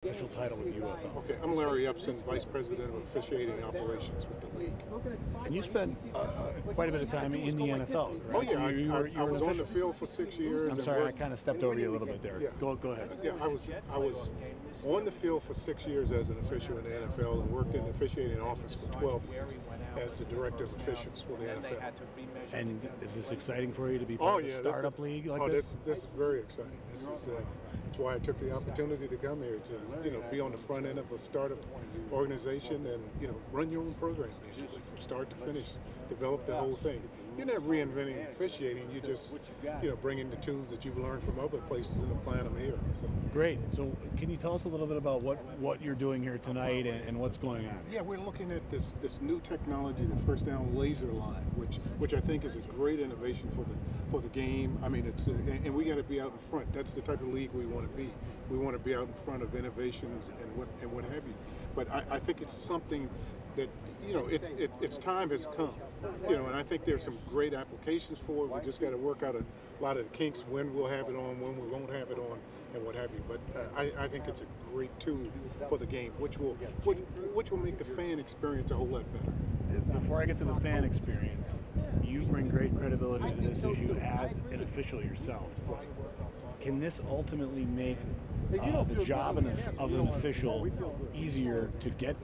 official title with UFL. Okay, I'm Larry Epson, Vice President of Officiating Operations with the league. And you spent quite a bit of time in the NFL, right? Oh yeah, you I was on the field for 6 years. I'm sorry, I kind of stepped over you a little bit there. Yeah. Go ahead. Yeah, I was on the field for 6 years as an official in the NFL and worked in the officiating office for 12 years as the director of officials for the NFL. And is this exciting for you to be part of a startup league like this? This is very exciting. This is that's why I took the opportunity to come here to be on the front end of a startup organization and run your own program basically from start to finish, develop the whole thing. You're not reinventing officiating. You just bring in the tools that you've learned from other places and apply them here. So. Great. So can you tell us a little bit about what you're doing here tonight and what's going on? Yeah, we're looking at this new technology, the first down laser line, which I think is a great innovation for the game. I mean, it's and we got to be out in front. That's the type of league we want to be. We want to be out in front of innovations and what have you. But I think it's something that its time has come. And I think there's some great applications for it. We just got to work out a lot of the kinks, when we'll have it on, when we won't have it on, and what have you. But I think it's a great tool for the game, which will make the fan experience a whole lot better. Before I get to the fan experience, you bring great credibility to this issue as an official yourself. Can this ultimately make the job of an official easier to get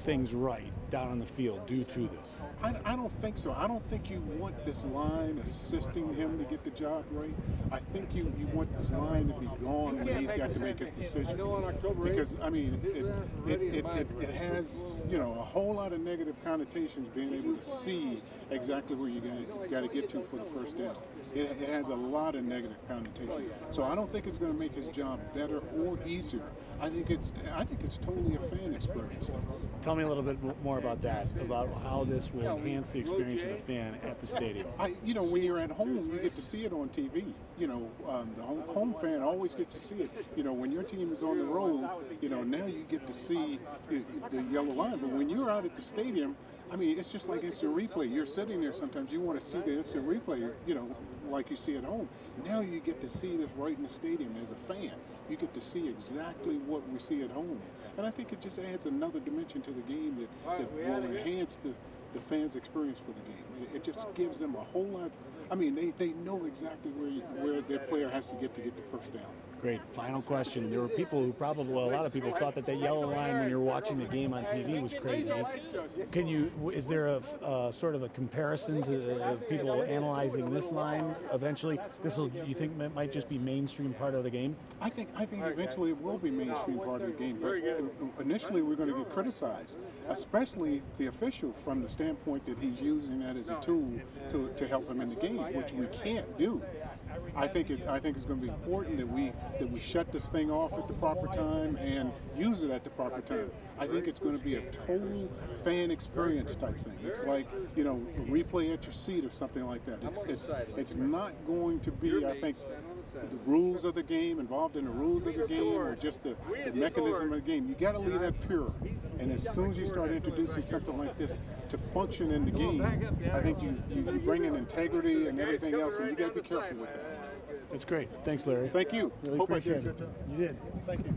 things right down on the field due to this? I don't think so. I don't think you want this line assisting him to get the job right. I think you want this line to be gone when he's got to make his decision. Because I mean, it has a whole lot of negative connotations being able to see exactly where you got to get to for the first down. It has a lot of negative connotations. So I don't think it's going to make his job better or easier. I think it's totally a fan experience. Tell me a little bit more about that, about how this will enhance the experience of the fan at the stadium. When you're at home, you get to see it on TV. The home fan always gets to see it. When your team is on the road, now you get to see the yellow line. But when you're out at the stadium, I mean, it's just like instant replay. You're sitting there sometimes, you want to see the instant replay, like you see at home. Now you get to see this right in the stadium as a fan. You get to see exactly what we see at home. And I think it just adds another dimension to the game that will enhance the fans' experience for the game. It just gives them a whole lot. I mean, they know exactly where their player has to get the first down. Great. Final question. There were people who a lot of people thought that yellow line when you're watching the game on TV was crazy. Is there a sort of a comparison to people analyzing this line eventually? You think might just be mainstream part of the game? I think eventually it will be mainstream part of the game, but initially we're going to get criticized, especially the official from the standpoint that he's using that as a tool to help him in the game, which we can't do. I think it's going to be important that we shut this thing off at the proper time and use it at the proper time. I think it's going to be a total fan experience type thing. It's like a replay at your seat or something like that. It's not going to be, I think, the rules of the game, involved in the rules of the game, or just the mechanism of the game. You got to leave that pure. And as soon as you start introducing something like this to function in the game, I think you bring in integrity and everything else, and you got to be careful with that. That's great. Thanks, Larry. Thank you. Really Hope I appreciate did. it. You did. Thank you.